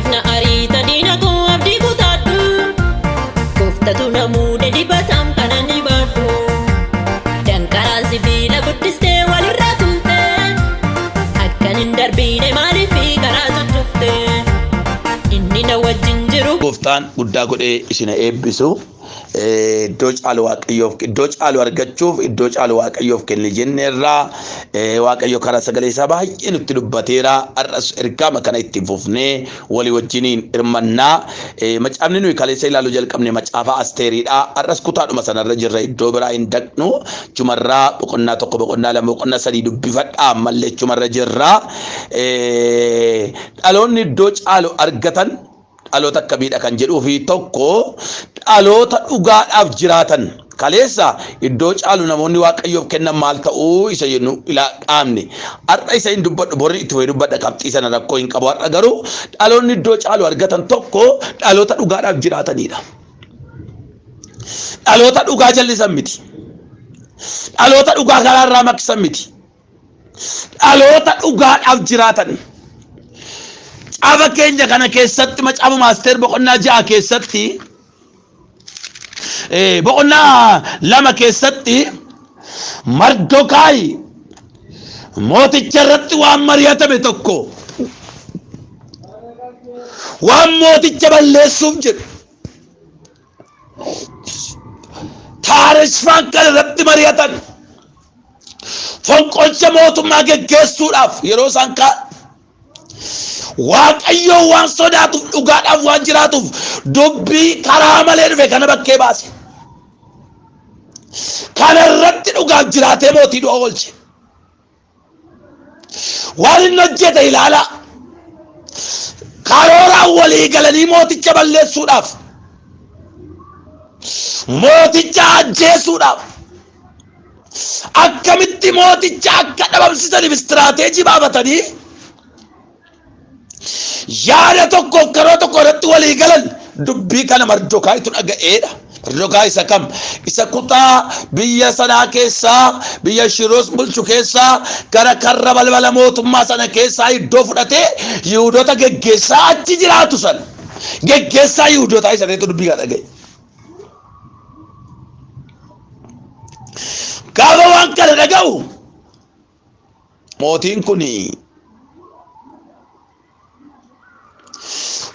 Maaliifna ariita diina koo abdii kutaadhu Kooftatu namuude dibatam kana ni baadhu Dankaraan sibiila guddistee walirraa tumte Akkan hin darbiine maaliifi karaa tutufte Inni na wajjin jiru Gooftaan guddaa godhee isin eebbisu iddoo caalu argachuuf iddoo caalu waaqayyoof kenne jenneerraa waaqayyo karaa sagalee isaa baay'ee nutti dubbateera arras ergaama kana itti fufnee walii wajjiniin hirmannaa macaafni nuyi kaleessa ilaaluu jalqabne macaafa Asteeriidha arras kutaadhuma sanarra jirra iddoo biraa hin dhaqnu chumarraa boqonnaa tokko boqonnaa lama boqonnaa sadii dubbifadhaa mallee chumarra jirra dhaloonni iddoo caalu argatan dhaloota akkamiidha kan jedhuu fi tokko dhaloota dhugaadhaaf jiraatan kaleessa iddoo caalu namoonni waaqayyoof kennan maal ta'uu isa jennu dhaamne har'a isa hin dubbadhu borri itti fayyadu dubbadha qabxii sana rakkoo hin qabu har'a garuu dhaloonni iddoo caalu argatan tokko dhaloota dhugaadhaaf jiraatanidha. Dhaloota dhugaa jallisan miti. Dhaloota dhugaa karaarraa maksan miti. Dhaloota dhugaadhaaf jiraatan. Aba keenya kana keessatti macaafa Asteer boqonnaa 6 keessatti boqonnaa 2 keessatti Mardokaayi mooticha irratti waan mari'atame tokko waan mooticha balleessuuf jedhu taarishfaan kan irratti mari'atan fonqolcha mootummaa geggeessuudhaaf yeroo isaan ka'an waaqayyo waan sodaatuuf dhugaadhaaf waan jiraatuuf dubbii karaa malee dhufe kana bakkee baase kana irratti dhugaaf jiraatee mootii du'a oolche waan inni hojjete ilaala karooraan walii galanii mooticha balleessuudhaaf mooticha ajjeesuudhaaf akkamitti mooticha akka dhabamsisaniif istiraateejii baafatanii yaada tokko karoo tokko irratti walii galan dubbii kana Mardokaayitu dhaga'eedha. Mardokaayi isa kam isa kutaa biyya sanaa keessaa biyya Shiroos bulchu keessaa gara karra balbala mootummaa sana keessaa iddoo fudhatee Yihuudoota geggeessaa achi jiraatu san geggeessaa Yihuudootaa isa ta'etu dubbii kana dhaga'e. Gaafa waan kana dhaga'u mootiin kuni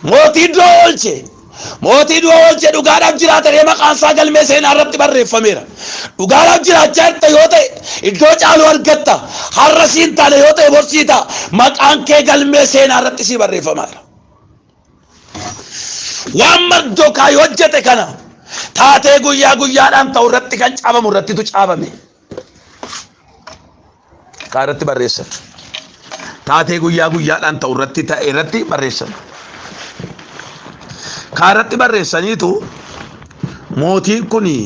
mootii du'a oolche dhugaadhaaf jiraatanii maqaan isaa galmee seenaa irratti barreeffameera. Dhugaadhaaf jiraachaa jirta yoo ta'e iddoo caalu argatta har'a siin taane yoo ta'e borsiita maqaan kee galmee seenaa irratti sii barreeffamaadha. Waan Mardokaayi hojjete kana taatee guyyaa guyyaadhaan ta'u irratti kan caabamu irrattitu caabame. Kaa irratti barreessan taatee guyyaa guyyaadhaan ta'u irratti ta'e irratti barreessan. Kaaratti barreessaniitu mootiin kuni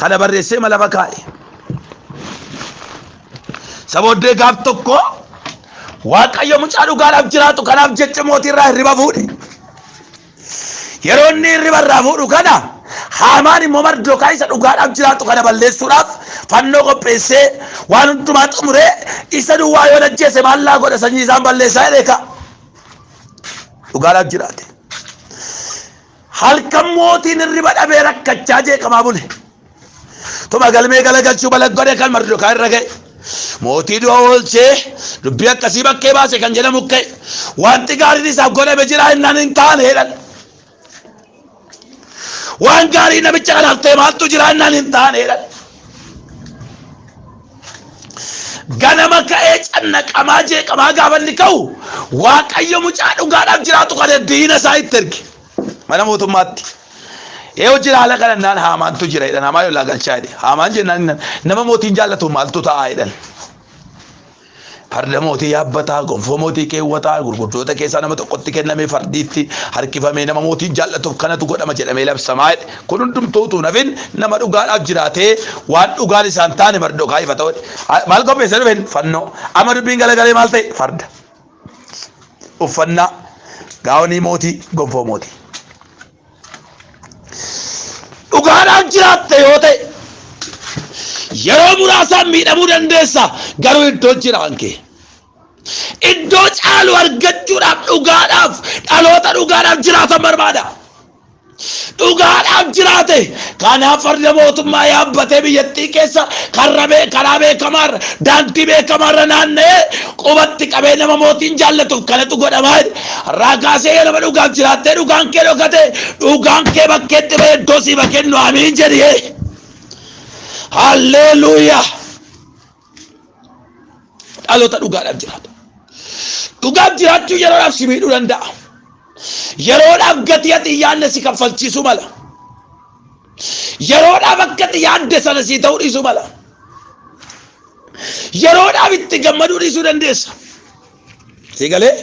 kana barreessee malafa kaa'e. Sabooddee gaaf tokko waaqayyo mucaa dhugaadhaaf jiraatu kanaaf jecha mootii irraa hirriba fuudhe. Yeroo inni hirriba irraa fuudhu kana Haamaan immoo Mardokaayi isa dhugaadhaaf jiraatu kana balleessuudhaaf fannoo qopheessee waan hundumaa xumuree isa duwwaa yoo ajjeese maallaa godha sanyii isaan balleessaa jedhee dhugaadhaaf jiraate. Halkan mootiin hirriba dhabee rakkachaa jeeqamaa bule. Tuma galmee galagalchuu balaggodee kan Mardokaayi irra ga'e. Mootii du'a oolchee dubbii akkasii bakkee baase kan jedhamu ka'e. Wanti gaariin isaaf godhame jira innaan hin taane jedhan. Waan gaarii namicha kanaaf ta'e maaltu jira innaan hin taane jedhan. Ganama ka'ee cannaqamaa jeeqamaa gaafa inni ka'u waaqayyo mucaa dhugaadhaaf jiraatu kana diina isaa itti erge. Mana mootummaatti yoo jira haala kanaan Haamaantu jira jedhan Haamaan yollaa galchaa jedhe Haamaan jennaan nama mootiin jaallatu maaltu ta'a jedhan farda mootii yaabbataa gonfoo mootii keewwataa gurguddoota keessaa nama tokkotti kennamee fardiitti harkifamee nama mootiin jaallatuuf kanatu godhama jedhamee labsamaa jedhe kun hundumtuutu nafin nama dhugaadhaaf jiraatee waan dhugaan isaan taane Mardokaayi ifa ta'u maal qopheesse dhufen fannoo amma dubbiin galagalee maal ta'e farda uffannaa gaawonii mootii gonfoo mootii. Dhugaadhaaf jiraatte yoo ta'e yeroo muraasaan miidhamuu dandeessa garuu iddoo jiraan kee iddoo caalu argachuudhaaf dhugaadhaaf dhaloota dhugaadhaaf jiraatan barbaada. Dhugaadhaaf jiraate kanaaf farda mootummaa yaabbatee biyyattii keessa karaa beekamaarra daandii beekamaarra naanna'ee qubatti qabee nama mootiin jaallatuuf kanatu godhamaa raakaasee nama dhugaaf jiraattee dhugaan kee dhokate dhugaan kee bakkeetti bahee iddoo sii bakkennu amiin jedhee halleluuyaa. Dhaloota dhugaadhaaf jiraatu. Dhugaaf jiraachuu yeroodhaaf si miidhuu danda'a. Yeroodhaaf gatii ati yaadne si kaffalchiisu mala. Yeroodhaaf akka ati yaadde sana si ta'uu dhiisu mala. Yeroodhaaf itti gammaduu dhiisuu dandeessa. Si galee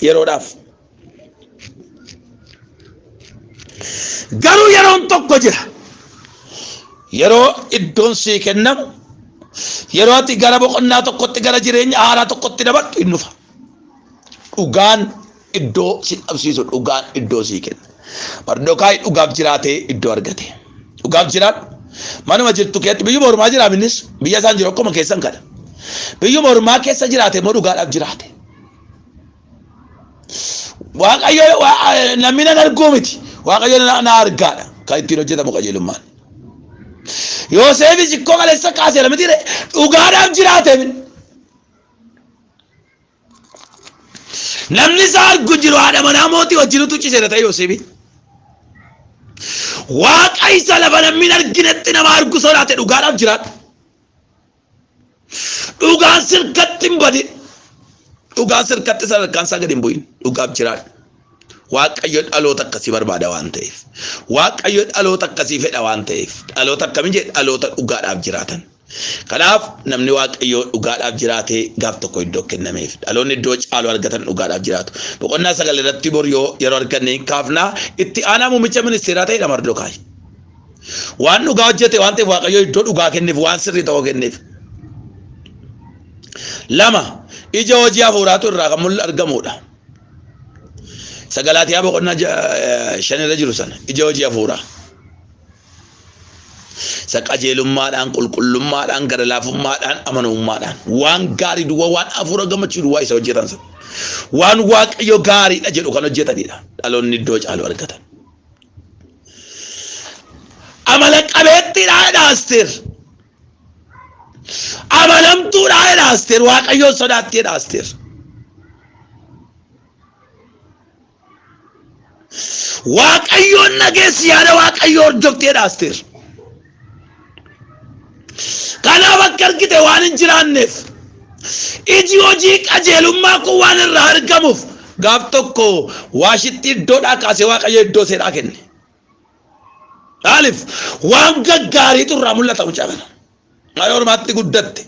yeroodhaaf. Garuu yeroon tokko jira. Yeroo iddoon sii kennamu yeroo ati gara boqonnaa tokkotti gara jireenya haaraa tokkotti dabartu hin dhufa. Dhugaan iddoo si dhabsiisu dhugaan iddoo sii kenna. Mardokaayi dhugaaf jiraatee iddoo argate. Dhugaaf jiraadhu manuma jirtu keetti biyyuma ormaa jiraam innis biyya isaan jiru akkuma keessan kana. Biyyuma ormaa keessa jiraate immoo dhugaadhaaf jiraate. Waaqayyo namni nan arguu miti. Waaqayyo na argaadha kan ittiin hojjetamu qajeelummaan. Yoosefis ikkoo kaleessa kaasee lamiti dhugaadhaaf jiraate. Namni isaa argu jiru haadha manaa mootii wajjin tucciseera ta'e Yoosefi. Waaqa isa lafa namni arginetti nama argu sodaate dhugaadhaaf jiraadhu. Dhugaan sirkatti hin badin. Dhugaan sirkatti sadarkaan isaa gadi hin bu'in. Dhugaaf jiraadhu. Waaqayyo dhaloota akkasii barbaada waan ta'eef. Waaqayyo dhaloota akkasii fedha waan ta'eef. Dhaloota akkamiin jedhe dhaloota dhugaadhaaf jiraatan. Kanaaf namni waaqayyo dhugaadhaaf jiraatee gaaf tokko iddoo kennameef. Dhaloonni iddoo caalu argatan dhugaadhaaf jiraatu. Boqonnaa 9 irratti bor yeroo arganne kaafnaa itti aanaa muummicha ministeeraa ta'edha Mardokaayi. Waan dhugaa hojjete waan ta'eef waaqayyo iddoo dhugaa kenneef waan sirrii ta'uu kenneef. 2 ija hojii hafuuraatu irraa kan mul'atu argamudha. Sagalaatiyaa boqonnaa 5 irra jiru sana ija hojii hafuuraa. Qajeelummaadhaan qulqullummaadhaan gara laafummaadhaan amanamummaadhaan waan gaarii duwwaa waan hafuura gammachuu duwwaa isa hojjetan sana waan waaqayyo gaariidha jedhu kan hojjetanidha dhaloonni iddoo caalu argatan. Amala qabeettiidha Asteer. Amanamtuudha Asteer waaqayyoon sodaatteedha Asteer. Waaqayyoon nageessi yaada waaqayyo hordofteedha Asteer. Kanaaf akka argite waan hin jiraanneef iji hojii qajeelummaa kun waan irraa argamuuf gaaf tokko waashitti iddoodhaa kaasee waaqayyo iddoo seedhaa kenne. Maaliif waan gaggaariitu irraa mul'ata mucaa kana. Maal ormaatti guddatte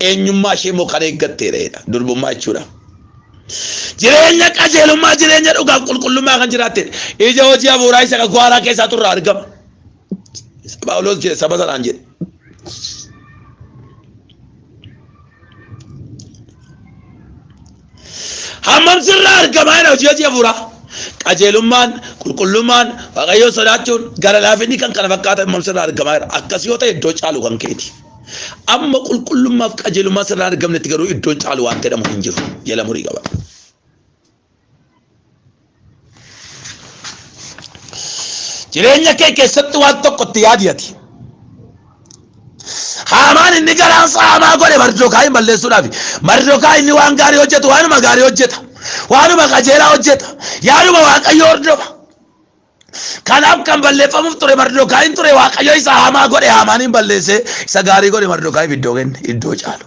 eenyummaa ishee immoo kan eeggatteedha durbummaa jechuudha. Jireenya qajeelummaa jireenya dhugaaf qulqullummaa kan jiraattedha. Ija hojii hafuuraa isa gaaraa keessaatu irraa argama. Phaawulos jedhe saba sanaan jedhe. Hammam sirraa argamaa jedha hojii hafuuraa. Qajeelummaan qulqullummaan waaqayyoon sodaachuun gara laafinni kan kana fakkaatan hammam sirraa argamaa jira. Akkas yoo ta'e iddoo caalu kan keeti. Amma qulqullummaaf qajeelummaa sirraa argamnetti garuu iddoon caalu waan jedhamu hin jiru. Jala murii qaba. Jireenya kee keessatti waan tokko itti yaadiyati. Haamaan inni garaansa haamaa godhe Mardokaayin balleessuudhaaf. Mardokaayin inni waan gaarii hojjetu waanuma gaarii hojjeta. Waanuma qajeelaa hojjeta. Yaaduma waaqayyo hordofa. Kanaaf kan balleeffamuuf ture Mardokaayin ture waaqayyo isa haamaa godhe haamaaniin balleessee isa gaarii godhe Mardokaayiif iddoo kenne iddoo caalu.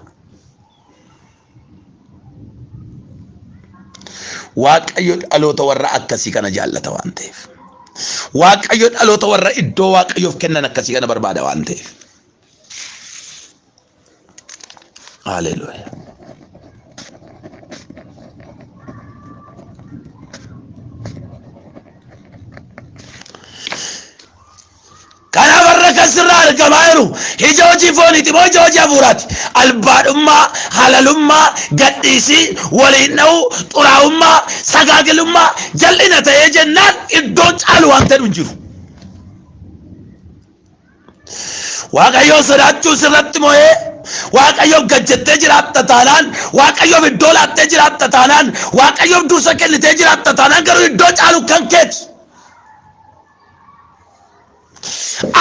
Waaqayyo dhaloota warra akkasii kana jaallata waan ta'eef. Waaqayyo dhaloota warra iddoo waaqayyoof kennan akkasii kana barbaada waan ta'eef. Hallelujah. Kana warra kasirraa argamaa jiru ija hojii fooniiti moo ija hojii hafuuraati. Albaadhummaa, halalummaa, gadhiisii, waliin dha'uu, xuraa'ummaa, sagaagilummaa jal'ina ta'ee jennaan iddoon caalu waan ta'u hin jiru. waaqayyo sodaachuu sirratti moo'ee waaqayyo gajjattee jiraatta taanaan waaqayyo iddoo laattee jiraatta taanaan waaqayyo dursa kennitee jiraatta taanaan garuu iddoo caalu kan keeti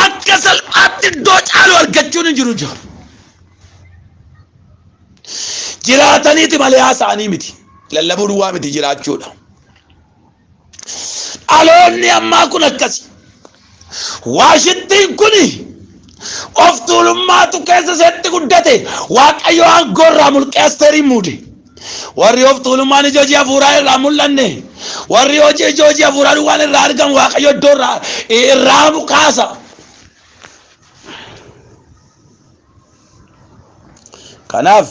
akka salphaatti iddoo caalu argachuun hin jiru jiru jiraataniiti malee haasa'anii miti lallabuu duwwaa miti jiraachuudha dhaloonni ammaa kun akkasi waashittiin kuni of tuulummaatu keessa seetti guddate waaqayyo aangoorraa mulqee Asteerin muude warri of tuulummaan ijooji hafuuraa irraa mul'anne warri hojii ijooji hafuuraa duwwaan irraa argamu waaqayyo iddoorraa irraa mukaasa kanaaf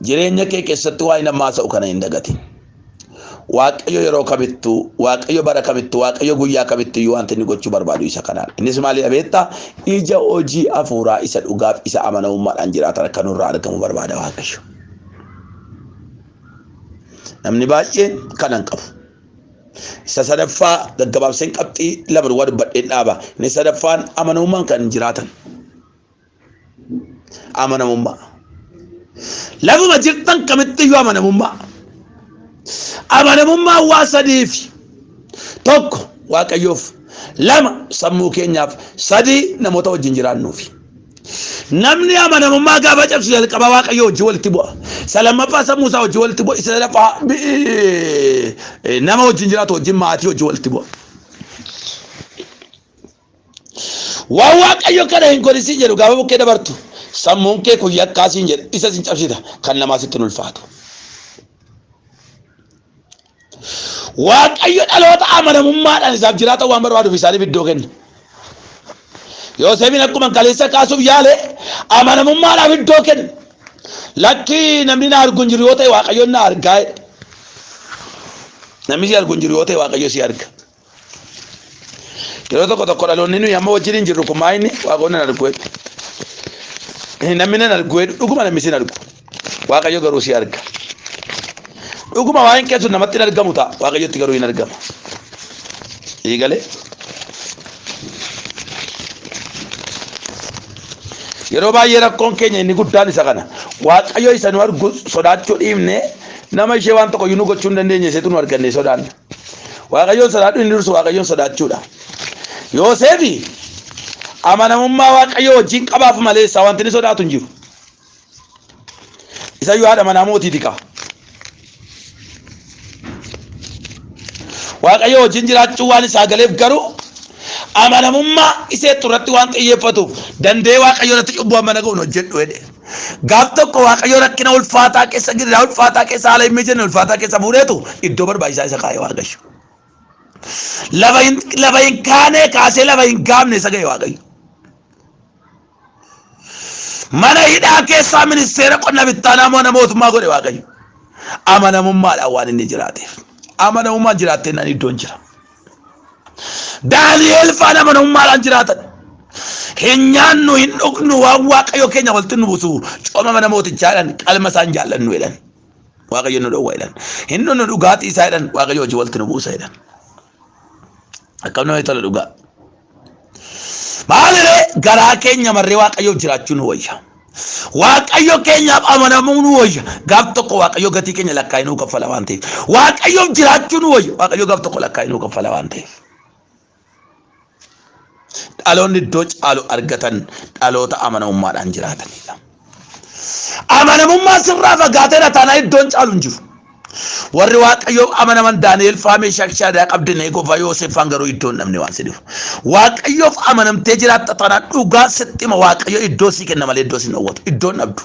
jireenya kee keessatti waa'ee namaa sa'u kana hin dagatin waaqayyo yeroo kamittuu waaqayyo bara kamittuu waaqayyo guyyaa kamittuu wanti inni gochuu barbaadu isa kanaan innis maali abeetta ija hojii hafuuraa isa dhugaaf isa amanamummaadhaan jiraatan akka nurraa argamu barbaada waaqayyo namni baay'een kanan qabu isa sadaffaa gaggabaabseen qabxii lama duwwaa dubbadheen dhaaba inni sadaffaan amanamummaan kan jiraatan amanamummaa lafuma jirtan kamittiyyuu amanamummaa waa sadiif tokko waaqayyoof lama sammuu keenyaaf sadii namoota wajjin jiraannuuf namni amanamummaa gaafa cabsu jalqaba waaqayyo wajjin walitti bu'a salamaffaa sammuu isaa wajjin walitti bu'a isa sadaffaa nama wajjin jiraatu wajjin maatii wajjin walitti bu'a waan waaqayyo kana hin godhisin jedhu gaafa bukkee dabartu sammuun kee kun yakkaasiin jedhe isa sin cabsita kan namaa sitti hin ulfaatu waaqayyo dhaloota amanamummaadhaan isaaf jiraatan waan barbaaduuf isaaniif iddoo kenna Yoosefin akkuma kaleessa kaasuuf yaale amanamummaadhaaf iddoo kenna lakkii namni na argu hin jiru yoo ta'e waaqayyoon na argaa namni si argu hin jiru yoo ta'e waaqayyo si arga yeroo tokko tokko dhaloonni nuyi amma wajjin hin jirru kun maa inni waaqayyoon na argu namni na argu dhuguma namni si argu waaqayyo garuu si arga dhuguma waan keessu namatti hin argamu ta'a waaqayyotti garuu hin argama eegale yeroo baay'ee rakkoon keenya inni guddaan isa kana waaqayyo isa nu argu sodaachuu dhiibne nama ishee waan tokko nu gochuu hin dandeenye iseetu nu arganne sodaanna waaqayyoon sodaadhu inni dursu waaqayyoon sodaachuudha Yoosefi amanamummaa waaqayyo wajjin qabaaf malee isa wanti inni sodaatu hin jiru isa yoo haadha manaa mootii tika waaqayyo wajjin jiraachuu waan isaa galeef garuu amanamummaa isee turratti waan xiyyeeffatuuf dandee waaqayyo irratti cubbuu amma naga'uun hojjedhu jedhe gaaf tokko waaqayyo rakkina ulfaataa keessa gidiraa ulfaataa keessa haala hin mijanne ulfaataa keessa fuudheetu iddoo barbaachisaa isa kaa'e waaqayyo lafa hin kaane kaasee lafa hin gaafne isa ga'e waaqayyo mana hidhaa keessaa ministeera qonna bittaanaa moo mootummaa godhe waaqayyo amanamummaadhaan waan inni jiraateef amanamummaan jiraattee nan iddoon jira Daani'eel faana amanamummaadhaan jiraatan hin nyaannu hin dhugnu waan waaqayyo keenya walitti nu buusu cooma mana mootichaadhaan qalma isaan jaallannu jedhan waaqayyo nu dhowwa jedhan hin dhugnu dhugaatii isaa jedhan waaqayyo hojii walitti nu buusa jedhan akkam nama tola dhugaa maaliree garaa keenya marree waaqayyoof jiraachuu nu wayya waaqayyo keenyaaf amanamuu nu wayya gaaf tokko waaqayyo gatii keenya lakkaa'ee nuu kaffala waan ta'eef waaqayyoof jiraachuu nu wayya waaqayyo gaaf tokko lakkaa'ee nuu kaffala waan ta'eef dhaloonni iddoo caalu argatan dhaloota amanamummaadhaan jiraatanidha amanamummaa sirraa fagaatee taanaa iddoon caalu hin jiru warri waaqayyo amanaman Daani'eel faamee shakshadaa qabdine gofa Yoosef faan garuu iddoon namni waan sidifu waaqayyoof amanamtee jiraatta taanaa dhugaa sittima waaqayyo iddoo si kenna malee iddoo sin dhowwatu iddoon dhabdu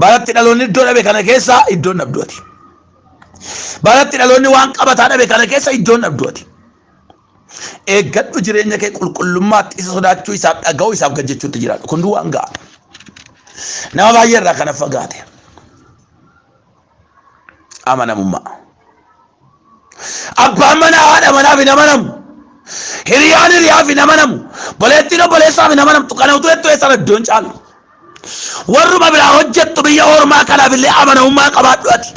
baratti dhaloonni iddoo dhabe kana keessa iddoon dhabduati baratti dhaloonni waan qabataa dhabe kana keessa iddoon dhabduati eeggadhu jireenya kee qulqullummaatti isa sodaachuu isaaf dhaga'uu isaaf gajjachuutti jiraadhu kun duwwaan ga'a nama baay'ee irraa kana fagaate amanamummaa abbaan manaa haadha manaaf hin amanamu hiriyaan hiriyaaf hin amanamu boleettiin obboleessaaf hin amanamtu kana utuu hedduu eessan iddoon caalu warruma biraa hojjettu biyya ormaa kanaaf illee amanamummaa qabaadhu ati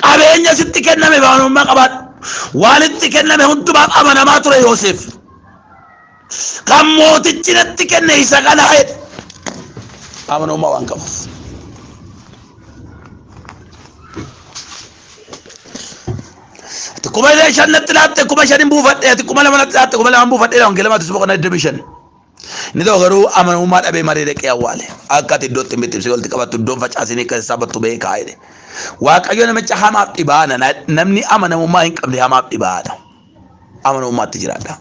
qabeenya sitti kenname amanamummaa qabaadhu waan itti kenname hundumaaf amanamaa ture Yoosef kan mootichi natti kenne isa kana jedhe amanamummaa waan qabuuf. Kuma illee shan natti laatte kuma shanin buufadhe ati kuma lama natti laatte kuma lama buufadhe wangeelamaatti suba kana iddoo bishan. Inni tokko garuu amanamummaa dhabee maree dhaqee awwaale akka ati iddootti mittimsee walitti qabattu iddoon facaasinii akka sabattu beekaa jedhe. Waaqayyo namicha hamaaf dhibaana namni amanamummaa hin qabne hamaaf dhibaadha. Amanamummaatti jiraadha.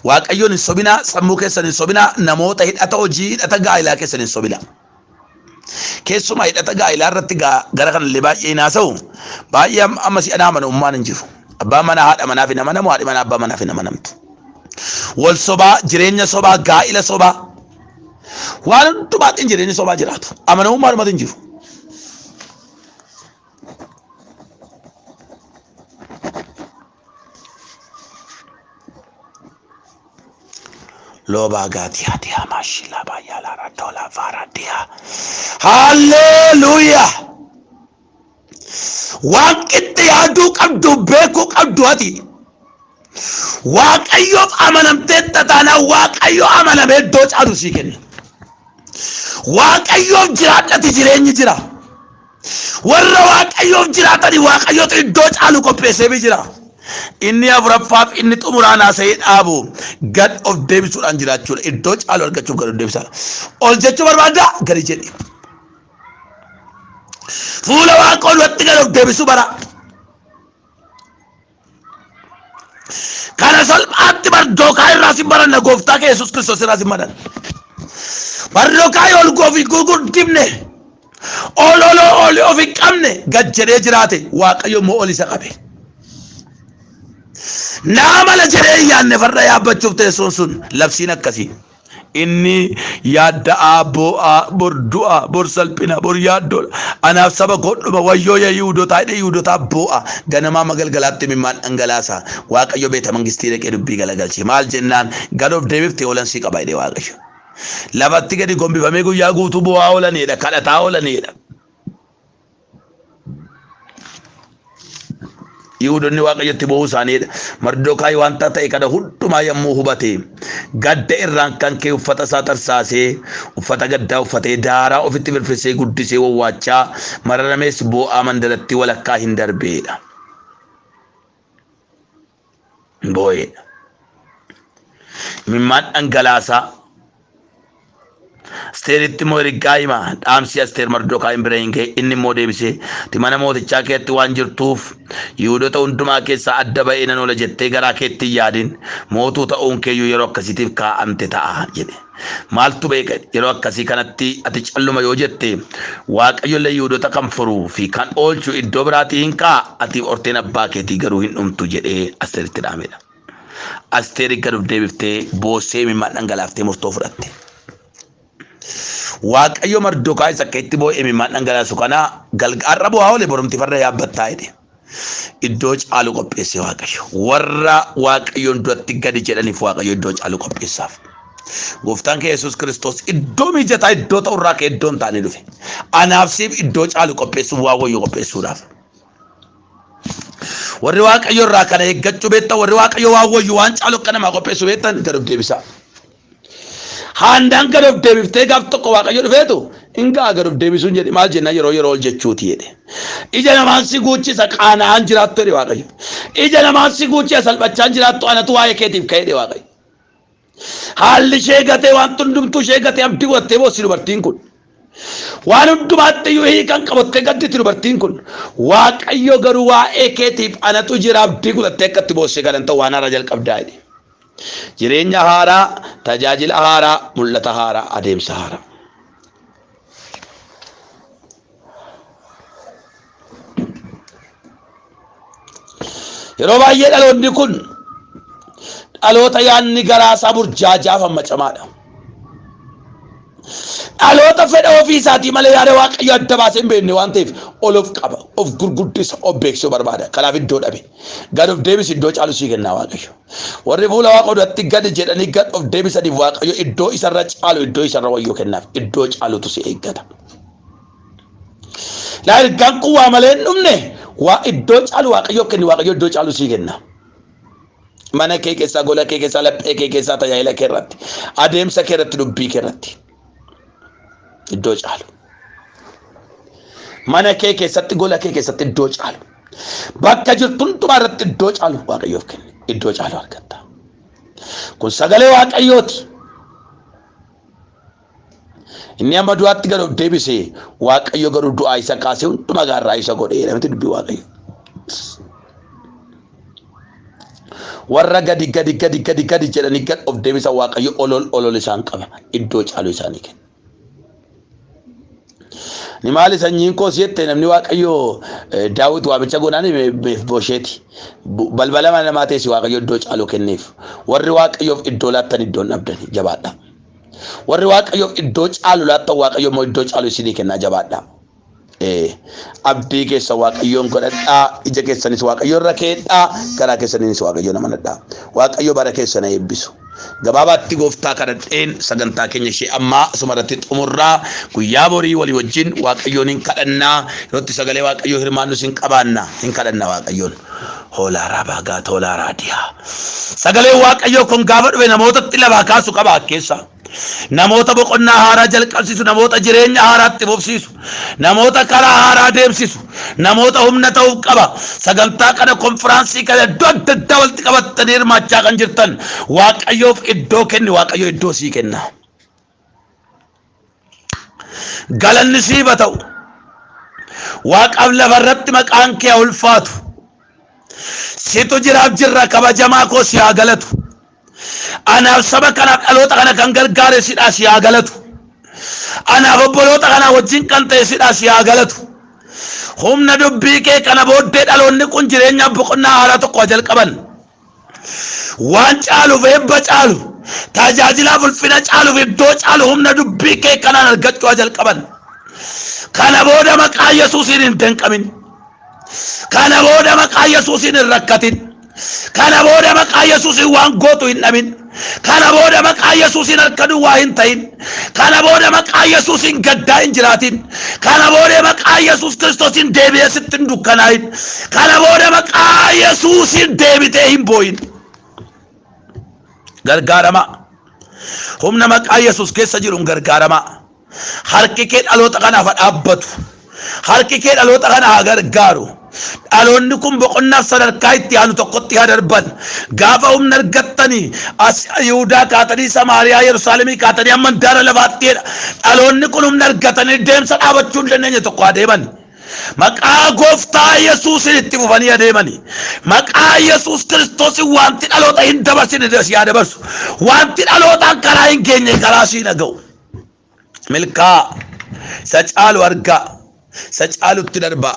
Waaqayyoon hin sobina sammuu keessan hin sobina namoota hidhata hojii hidhata gaa'ilaa keessan hin sobina. Keessumaa hidhata gaa'ilaa irratti gara kanallee baay'ee hin haasa'u baay'ee amma si'ana amanamummaan hin jiru. Abbaan manaa haadha manaaf hin amanamu haadhi manaa abbaa manaaf hin amanamtu. Wal sobaa jireenya sobaa gaa'ila sobaa waan hundumaatti jireenya sobaa jiraatu amanamummaa dhumatu hin jiru. Loba gatia dia mashila bayala radola varadia. Hallelujah. Waqitti yaadu qabdu beeku qabdu ati. Waaqayyoof amanamtee tataana waaqayyo amanamee iddoo caalu sii kenna. Waaqayyoof jiraadhati jireenyi jira. Warra waaqayyoof jiraatani waaqayyootu iddoo caalu qopheessee jira. Inni afuraffaaf inni xumuraan haasa'ee dhaabu gad of deebisuudhaan jiraachuudha. Iddoo caalu argachuuf gad of deebisaadha. Ol jechuu barbaadda gadi jedhi. Fuula waaqoo duratti gad of deebisuu bara. Kana salphaatti bardookaa irraa sin baranna gooftaa kee Yesuus Kiristoos irraa sin baran. Bardookaa ol goofi gurguddifne ol of hin qabne gad jedhee jiraate waaqayyo immoo ol isa qabe. Naamala jedhee yaanne farda yaabbachuuf teessoon sun labsiin akkasii. Inni yaaddaa bo'aa bor du'a bor salphina bor yaaddoodha. Anaaf saba godhuma wayyoo Yihuudootaa hidhe Yihuudootaa bo'aa ganamaa magalgalaatti mimmaan dhangalaasa. Waaqayyo beeta mangistii dhaqee dubbii galagalche. Maal jennaan gad of deebiftee olansii qaba jedhee Waaqayyo. Lafatti gadi gombifamee guyyaa guutuu bo'aa oolaniidha kadhataa oolaniidha. Yihuudoonni waaqayyotti bo'uu isaaniidha. Mardookaay wanta ta'e kana hundumaa yommuu hubate gadda irraan kan kee uffata isaa tarsaasee uffata gaddaa uffatee daaraa ofitti firfirsee guddisee wawwaachaa mararamees bo'aa mandaratti walakkaa hin darbeedha. Boo'eedha. Mimmaan dhangalaasaa. Asteeritti immoo ergaa hima dhaamsi Asteer Mardookaa hin bira hin ga'e inni immoo deebisee ati mana mootichaa keetti waan jirtuuf Yihuudoota hundumaa keessaa adda ba'ee nan oola jettee garaa keetti hin yaadin mootuu ta'uun keeyyuu yeroo akkasiitiif kaa'amte ta'a jedhe. Maaltu beeka yeroo akkasii kanatti ati calluma yoo jette Waaqayyollee Yihuudoota kan furuu fi kan oolchu iddoo biraatii hin kaa'a ati horteen abbaa keetii garuu hin dhumtu jedhee Asteeritti dhaamedha. Asteer gad of deebiftee boossee mimmaan dhangalaaftee murtoo fudhatte. Waaqayyo Mardookaa isa keetti boo'ee mimmaan dhangalaasu kana galgaarra bu'aa oole borumti farda yaabbattaa jedhe. Iddoo caalu qopheesse Waaqayyo. Warra Waaqayyoon duratti gadi jedhaniif Waaqayyo iddoo caalu qopheessaaf. Gooftaan kee Yesuus Kiristoos iddoo mijataa iddoo ta'urraa kee iddoo hin taane dhufe. Anaaf siif iddoo caalu qopheessuuf Waaqayyo qopheessuudhaaf. Warri Waaqayyo irraa kana eeggachuu beektan warri Waaqayyo waan caalu akka namaa qopheessu beektan gad of deebisaa. Handaan gad of deebiftee gaaf tokko Waaqayyo dhufeetu hingaa gad of deebisuun jedhe maal jenna yeroo ol jechuuti jedhe. Ija namaan si guuchisa qaana'aan jiraattu jedhe Waaqayyo. Ija namaan si guuchisa salphachaan jiraattu anatu waa'ee keetiif ka'e jedhe Waaqayyo. Haalli ishee gatee waan hundumtuu ishee gatee abdii godhattee boossi dubartiin kun. Waan hundumaatti iyyuu hiikan qabattee gadditi dubartiin kun. Waaqayyo garuu waa'ee keetiif anatu jira abdii godhattee akkatti boossee galan ta'u waan haaraa jalqabdaa jedhe. Jireenya haaraa, tajaajila haaraa, mul'ata haaraa, adeemsa haaraa. Yeroo baay'ee dhaloonni kun dhaloota yaanni garaa isaa burjaajaaf hammacamaadha. Dhaloota fedha ofii isaatii malee yaada Waaqayyo adda baasee hin beekne waan ta'eef ol of qaba, of gurguddisa, of beeksisuu barbaada. Kanaaf iddoo dhabe. Gad of deebisi iddoo caalu sii kenna Waaqayyo. Warri fuula Waaqa duratti gadi jedhanii gad of deebisaniif Waaqayyo iddoo isarra caalu iddoo isarra wayyoo kennaaf. Iddoo caalutu si eeggata. Laa ergaan kun waa malee hin dhumne waa iddoo caalu Waaqayyo kenni Waaqayyo iddoo caalu sii kenna. mana kee keessa gola kee keessa laphee kee keessa tajaajila kee irratti adeemsa kee irratti dubbii kee irratti iddoo caalu mana kee keessatti gola kee keessatti iddoo caalu bakka jirtu hundumaa irratti iddoo caalu Waaqayyoof kenni iddoo caalu argatta kun sagalee Waaqayyooti inni amma du'aatti garuu deebisee Waaqayyo garuu du'aa isa kaasee hundumaa gaarraa isa godhee namatti dubbii Waaqayyo warra gadi jedhanii gad of deebisa Waaqayyo olol isaan qaba iddoo caalu isaanii kenna ni maali sanyiin koo si'ette namni Waaqayyo Daawit waamicha godhanii Mefiboosheeti balbala mana namaa teessi Waaqayyo iddoo caalu kenneef warri Waaqayyoof iddoo laattan iddoon dhabdani jabaadha warri Waaqayyoof iddoo caalu laattan Waaqayyo immoo iddoo caalu isinii kennaa jabaadha abdii keessa Waaqayyoon godhadhaa ija keessanis Waaqayyo irra keedhaa garaa keessanis Waaqayyo nama nadhaa Waaqayyo bara keessa na eebbisu gabaabaatti gooftaa kadhadheen sagantaa keenya ishee ammaa asumarratti xumurraa guyyaa borii walii wajjin Waaqayyoon hin kadhannaa yerootti sagalee Waaqayyoo hirmaannus hin qabaannaa hin kadhannaa Waaqayyoon hoolaaraa baagaa toolaaraa diyaa sagalee Waaqayyoo kun gaafa dhufe namootatti labaa kaasu qabaa keessa namoota boqonnaa haaraa jalqabsiisu namoota jireenya haaraatti fufsiisu namoota karaa haaraa deemsisu namoota humna ta'uuf qaba sagantaa kana konfiraansii kana iddoo adda addaa walitti qabattanii hirmaachaa kan jirtan Waaqayyoof iddoo kenni Waaqayyo iddoo sii kenna galanni siiba ta'u Waaqaaf lafarratti maqaan kee ulfaatu situ jiraaf jirra kabajamaa koo si haa galatu anaaf saba kanaaf dhaloota kana kan gargaare sidhaa si haa galatu anaaf obboloota kana wajjin kan ta'e sidhaa si haa galatu humna dubbii kee kana booddee dhaloonni kun jireenyaaf boqonnaa haaraa tokko jalqaban waan caaluuf eebba caalu tajaajilaaf ulfina caaluuf iddoo caalu humna dubbii kee kanaan argachuu jalqaban kana booda maqaa Yesuusiin hin danqamin kana booda maqaa Yesuusiin hin rakkatin kana booda maqaa Yesuusiin waan gootu hin dhabin kana booda maqaa Yesuusiin harka duwwaa hin ta'in kana booda maqaa Yesuusiin gaddaa hin jiraatin kana booda maqaa Yesuus Kiristoosiin deebi'ee sitti hin dukkanaa'in kana booda maqaa Yesuusiin deebitee hin boo'in gargaarama humna maqaa Yesuus keessa jiruun gargaarama harki kee dhaloota kanaaf dhaabbatu harki kee dhaloota kana haa gargaaru dhaloonni kun boqonnaaf sadarkaa itti aanu tokkotti haa darban gaafa humna argattanii as Yihuudaa kaatanii Samaariyaa Yerusaalemii kaatanii amma daara lafaattiidha dhaloonni kun humna argatanii deemsa dhaabachuu hin dandeenye tokko adeeman maqaa gooftaa Yesuusin itti fufanii adeemani maqaa Yesuus Kiristoosiin wanti dhaloota hin dabarsine si haa dabarsu wanti dhalootaan karaa hin geenye karaa sii dhaga'u milkaa isa caalu argaa isa caalutti darbaa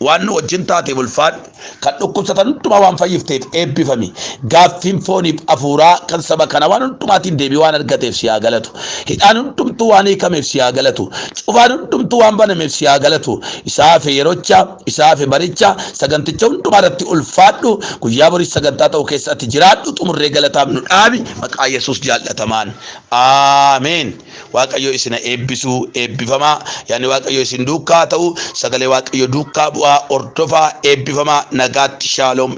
waan wajjin taate ulfaadhu kan dhukkubsatan hundumaa waan fayyifteef eebbifami gaaffiin fooniif afuuraa kan saba kana waan hundumaatiin deebii waan argateef si haa galatu hidhaan hundumtuu waan hiikameef si haa galatu cufaan hundumtuu waan banameef si haa galatu isaaf yerocha isaaf baricha saganticha hundumaa irratti ulfaadhu guyyaa borii sagantaa ta'u keessatti jiraadhu xumurree galataaf nu dhaabi maqaa Yesuus jaallatamaan aameen Waaqayyo isin eebbisuu eebbifamaa yaani Waaqayyo isin duukaa ta'u sagalee Waaqayyo duukaa bu'aa ordofaa eebbifamaa nagaatti shalom